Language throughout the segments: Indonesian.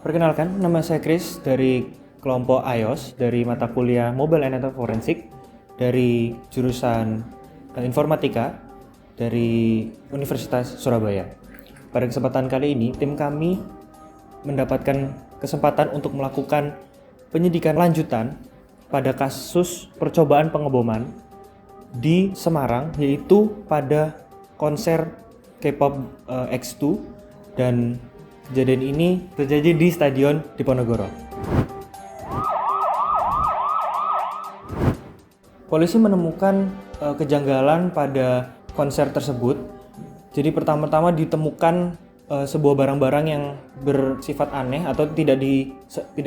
Perkenalkan, nama saya Chris dari kelompok iOS dari mata kuliah Mobile and Data Forensic dari jurusan Informatika dari Universitas Surabaya. Pada kesempatan kali ini, tim kami mendapatkan kesempatan untuk melakukan penyidikan lanjutan pada kasus percobaan pengeboman di Semarang, yaitu pada konser K-pop X2, dan kejadian ini terjadi di Stadion Diponegoro. Polisi menemukan kejanggalan pada konser tersebut. Jadi pertama-tama ditemukan sebuah barang-barang yang bersifat aneh atau tidak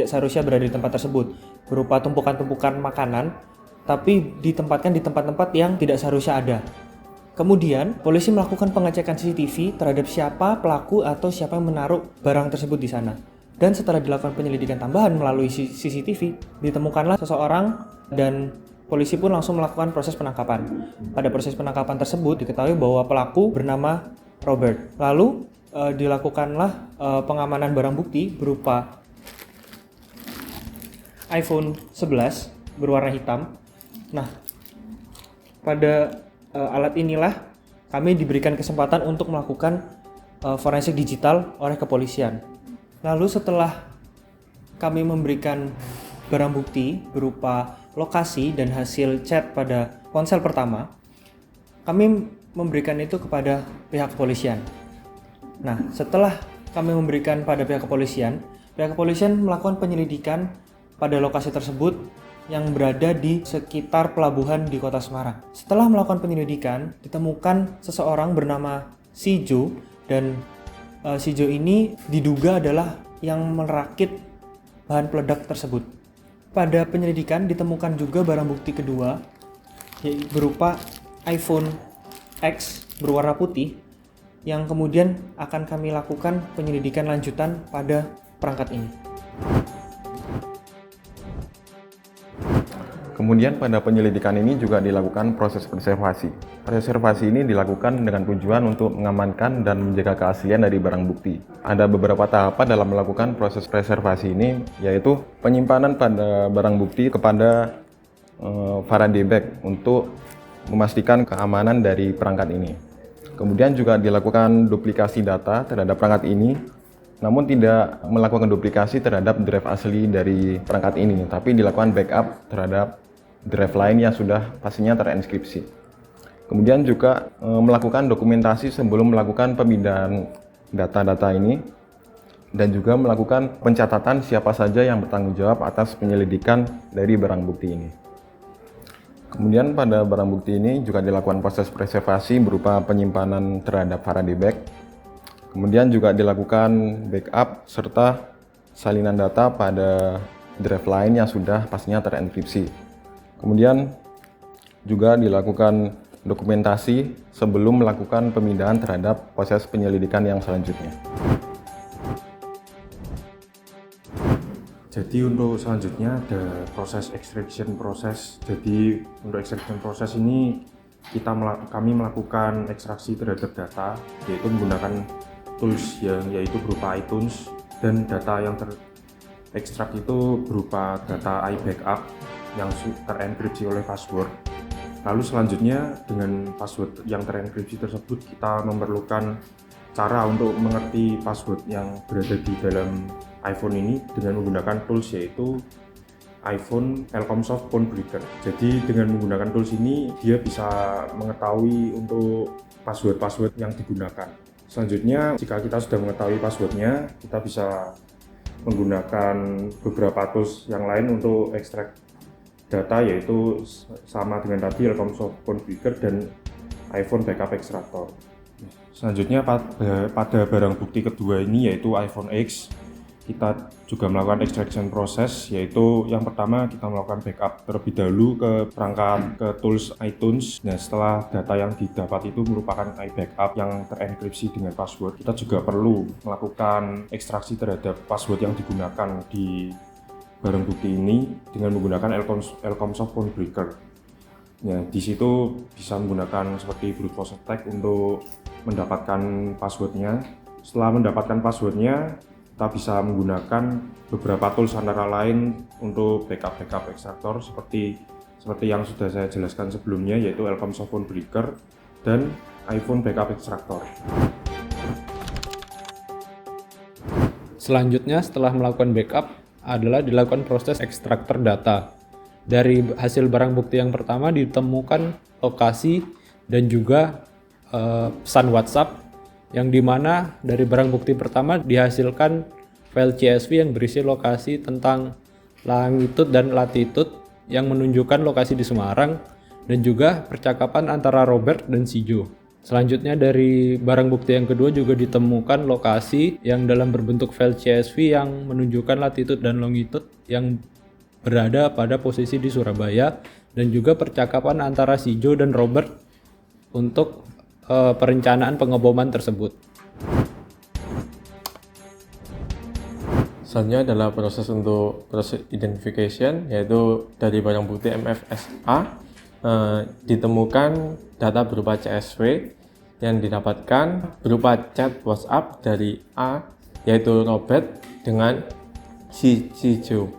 seharusnya berada di tempat tersebut, berupa tumpukan-tumpukan makanan, tapi ditempatkan di tempat-tempat yang tidak seharusnya ada. Kemudian, polisi melakukan pengecekan CCTV terhadap siapa pelaku atau siapa yang menaruh barang tersebut di sana. Dan setelah dilakukan penyelidikan tambahan melalui CCTV, ditemukanlah seseorang dan polisi pun langsung melakukan proses penangkapan. Pada proses penangkapan tersebut diketahui bahwa pelaku bernama Robert. Lalu dilakukanlah pengamanan barang bukti berupa iPhone 11 berwarna hitam. Nah, pada alat inilah kami diberikan kesempatan untuk melakukan forensik digital oleh kepolisian. Lalu setelah kami memberikan barang bukti berupa lokasi dan hasil chat pada ponsel pertama, kami memberikan itu kepada pihak kepolisian. Nah, setelah kami memberikan pada pihak kepolisian melakukan penyelidikan pada lokasi tersebut yang berada di sekitar pelabuhan di Kota Semarang. Setelah melakukan penyelidikan, ditemukan seseorang bernama Sijo, dan Sijo ini diduga adalah yang merakit bahan peledak tersebut. Pada penyelidikan ditemukan juga barang bukti kedua, yaitu berupa iPhone X berwarna putih, yang kemudian akan kami lakukan penyelidikan lanjutan pada perangkat ini. Kemudian pada penyelidikan ini juga dilakukan proses preservasi. Preservasi ini dilakukan dengan tujuan untuk mengamankan dan menjaga keaslian dari barang bukti. Ada beberapa tahapan dalam melakukan proses preservasi ini, yaitu penyimpanan pada barang bukti kepada Faraday bag untuk memastikan keamanan dari perangkat ini. Kemudian juga dilakukan duplikasi data terhadap perangkat ini, namun tidak melakukan duplikasi terhadap drive asli dari perangkat ini, tapi dilakukan backup terhadap drive lain yang sudah pastinya terenskripsi. Kemudian juga melakukan dokumentasi sebelum melakukan pemindahan data-data ini, dan juga melakukan pencatatan siapa saja yang bertanggung jawab atas penyelidikan dari barang bukti ini. Kemudian pada barang bukti ini juga dilakukan proses preservasi berupa penyimpanan terhadap Faraday bag. Kemudian juga dilakukan backup serta salinan data pada drive lain yang sudah pastinya terenkripsi. Kemudian juga dilakukan dokumentasi sebelum melakukan pemindahan terhadap proses penyelidikan yang selanjutnya. Jadi untuk selanjutnya ada proses extraction proses. Jadi untuk extraction proses ini kami melakukan ekstraksi terhadap data, yaitu menggunakan tools yaitu berupa iTunes, dan data yang terekstrak itu berupa data iBackup yang terenkripsi oleh password. Lalu selanjutnya dengan password yang terenkripsi tersebut kita memerlukan cara untuk mengerti password yang berada di dalam iPhone ini dengan menggunakan tools yaitu iPhone Elcomsoft Phone Breaker. Jadi dengan menggunakan tools ini dia bisa mengetahui untuk password yang digunakan. Selanjutnya jika kita sudah mengetahui passwordnya, kita bisa menggunakan beberapa tools yang lain untuk ekstrak data, yaitu sama dengan tadi Elcomsoft Phone Breaker dan iPhone Backup Extractor. Selanjutnya pada barang bukti kedua ini yaitu iPhone X, kita juga melakukan extraction proses, yaitu yang pertama kita melakukan backup terlebih dahulu ke tools iTunes. Nah, setelah data yang didapat itu merupakan iBackup yang terenkripsi dengan password, kita juga perlu melakukan ekstraksi terhadap password yang digunakan di barang bukti ini dengan menggunakan Elcomsoft Phone Breaker. Ya, di situ bisa menggunakan seperti brute force attack untuk mendapatkan passwordnya. Setelah mendapatkan passwordnya, kita kita bisa menggunakan beberapa tools antara lain untuk backup ekstraktor seperti yang sudah saya jelaskan sebelumnya, yaitu Elcom Softphone Breaker dan iPhone Backup Extractor. Selanjutnya setelah melakukan backup adalah dilakukan proses ekstraktor data. Dari hasil barang bukti yang pertama ditemukan lokasi dan juga pesan WhatsApp, yang dimana dari barang bukti pertama dihasilkan file CSV yang berisi lokasi tentang longitude dan latitude yang menunjukkan lokasi di Semarang, dan juga percakapan antara Robert dan si Joe. Selanjutnya dari barang bukti yang kedua juga ditemukan lokasi yang dalam berbentuk file CSV yang menunjukkan latitude dan longitude yang berada pada posisi di Surabaya, dan juga percakapan antara si Joe dan Robert untuk perencanaan pengeboman tersebut. Selanjutnya adalah proses identification, yaitu dari barang bukti MFSA ditemukan data berupa CSV yang didapatkan berupa chat WhatsApp dari A, yaitu Robert, dengan si Joe.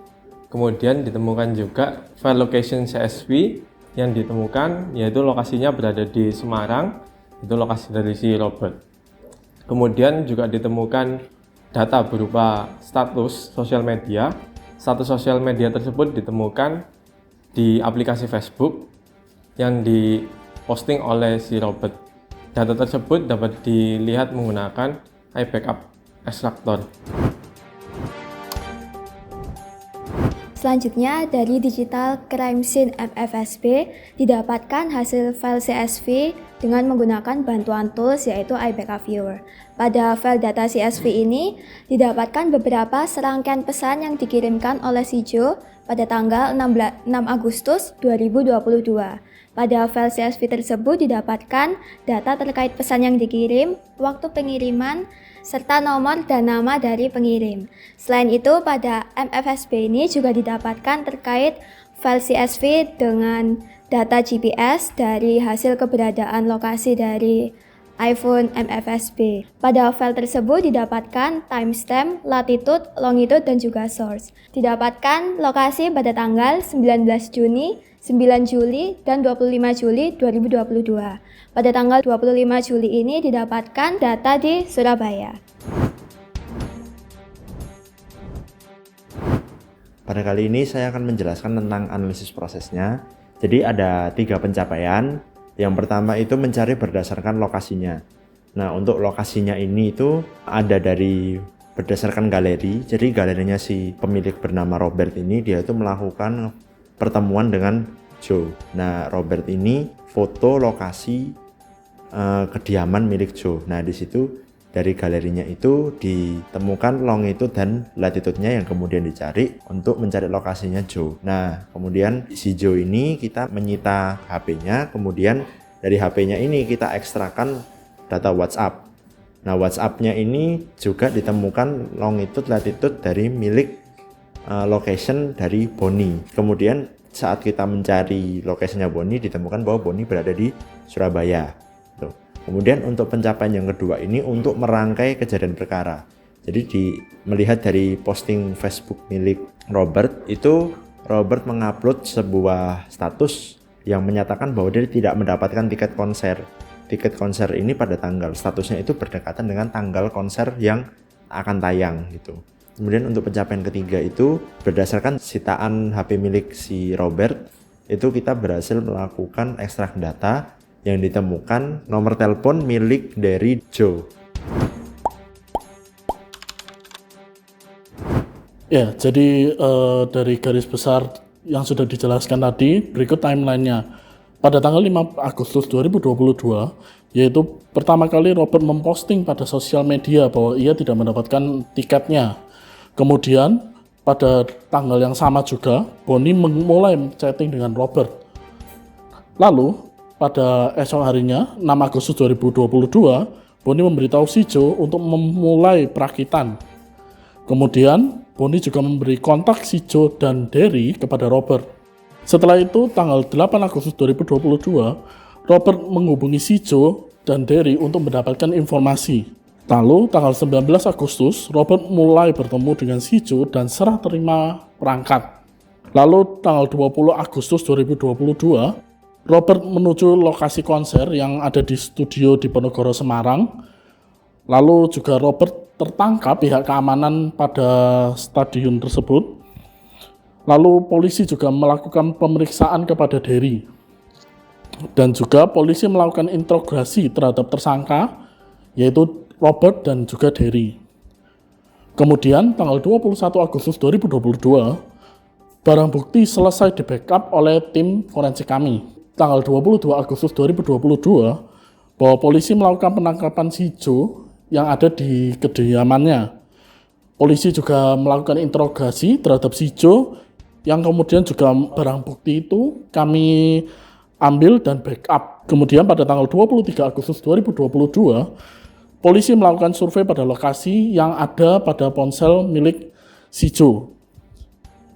Kemudian ditemukan juga file location CSV yang ditemukan, yaitu lokasinya berada di Semarang, itu lokasi dari si Robert. Kemudian juga ditemukan data berupa status sosial media. Status sosial media tersebut ditemukan di aplikasi Facebook yang diposting oleh si Robert. Data tersebut dapat dilihat menggunakan iBackup Extractor. Selanjutnya, dari Digital Crime Scene MFSB didapatkan hasil file CSV dengan menggunakan bantuan tools yaitu iBackup Viewer. Pada file data CSV ini didapatkan beberapa serangkaian pesan yang dikirimkan oleh si Joe pada tanggal 6 Agustus 2022. Pada file CSV tersebut didapatkan data terkait pesan yang dikirim, waktu pengiriman, serta nomor dan nama dari pengirim. Selain itu, pada MFSB ini juga didapatkan terkait file CSV dengan data GPS dari hasil keberadaan lokasi dari iPhone MFSB. Pada file tersebut didapatkan timestamp, latitude, longitude, dan juga source. Didapatkan lokasi pada tanggal 19 Juni, 9 Juli, dan 25 Juli 2022. Pada tanggal 25 Juli ini didapatkan data di Surabaya. Pada kali ini saya akan menjelaskan tentang analisis prosesnya. Jadi ada 3 pencapaian. Yang pertama itu mencari berdasarkan lokasinya. Nah, untuk lokasinya ini itu ada dari berdasarkan galeri. Jadi galerinya si pemilik bernama Robert ini, dia itu melakukan pertemuan dengan Joe. Nah, Robert ini foto lokasi kediaman milik Joe. Nah, di situ dari galerinya itu ditemukan longitude dan latitude-nya yang kemudian dicari untuk mencari lokasinya Joe. Nah, kemudian si Joe ini kita menyita HP-nya, kemudian dari HP-nya ini kita ekstrakan data WhatsApp. Nah, WhatsApp-nya ini juga ditemukan longitude latitude dari milik location dari Bonnie. Kemudian saat kita mencari lokasinya Bonnie ditemukan bahwa Bonnie berada di Surabaya. Kemudian untuk pencapaian yang kedua ini untuk merangkai kejadian perkara. Jadi melihat dari posting Facebook milik Robert, itu Robert mengupload sebuah status yang menyatakan bahwa dia tidak mendapatkan tiket konser. Tiket konser ini pada tanggal, statusnya itu berdekatan dengan tanggal konser yang akan tayang gitu. Kemudian untuk pencapaian ketiga itu berdasarkan sitaan HP milik si Robert, itu kita berhasil melakukan ekstrak data yang ditemukan nomor telepon milik dari Joe. Ya, jadi dari garis besar yang sudah dijelaskan tadi, berikut timelinenya. Pada tanggal 5 Agustus 2022, yaitu pertama kali Robert memposting pada sosial media bahwa ia tidak mendapatkan tiketnya. Kemudian pada tanggal yang sama juga, Bonnie mulai chatting dengan Robert. Lalu pada esok harinya, 6 Agustus 2022, Bonnie memberitahu si Joe untuk memulai perakitan. Kemudian, Bonnie juga memberi kontak si Joe dan Derry kepada Robert. Setelah itu, tanggal 8 Agustus 2022, Robert menghubungi si Joe dan Derry untuk mendapatkan informasi. Lalu tanggal 19 Agustus, Robert mulai bertemu dengan Sijo dan serah terima perangkat. Lalu tanggal 20 Agustus 2022, Robert menuju lokasi konser yang ada di studio Diponegoro Semarang. Lalu juga Robert tertangkap pihak keamanan pada stadion tersebut. Lalu polisi juga melakukan pemeriksaan kepada Derry. Dan juga polisi melakukan interogasi terhadap tersangka, yaitu Robert dan juga Derry. Kemudian tanggal 21 Agustus 2022, barang bukti selesai di-backup oleh tim forensik kami. Tanggal 22 Agustus 2022, bahwa polisi melakukan penangkapan Sijo yang ada di kediamannya. Polisi juga melakukan interogasi terhadap Sijo, yang kemudian juga barang bukti itu kami ambil dan backup. Kemudian pada tanggal 23 Agustus 2022, polisi melakukan survei pada lokasi yang ada pada ponsel milik Sijo.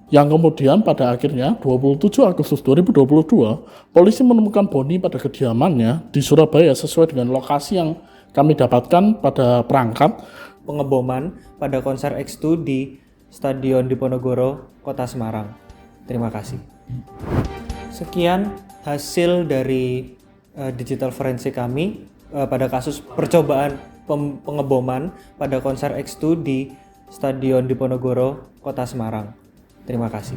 Yang kemudian pada akhirnya 27 Agustus 2022, polisi menemukan Boni pada kediamannya di Surabaya sesuai dengan lokasi yang kami dapatkan pada perangkat. Pengeboman pada konser X2 di Stadion Diponegoro, Kota Semarang. Terima kasih. Sekian hasil dari digital forensik kami pada kasus percobaan pengeboman pada konser X2 di Stadion Diponegoro, Kota Semarang. Terima kasih.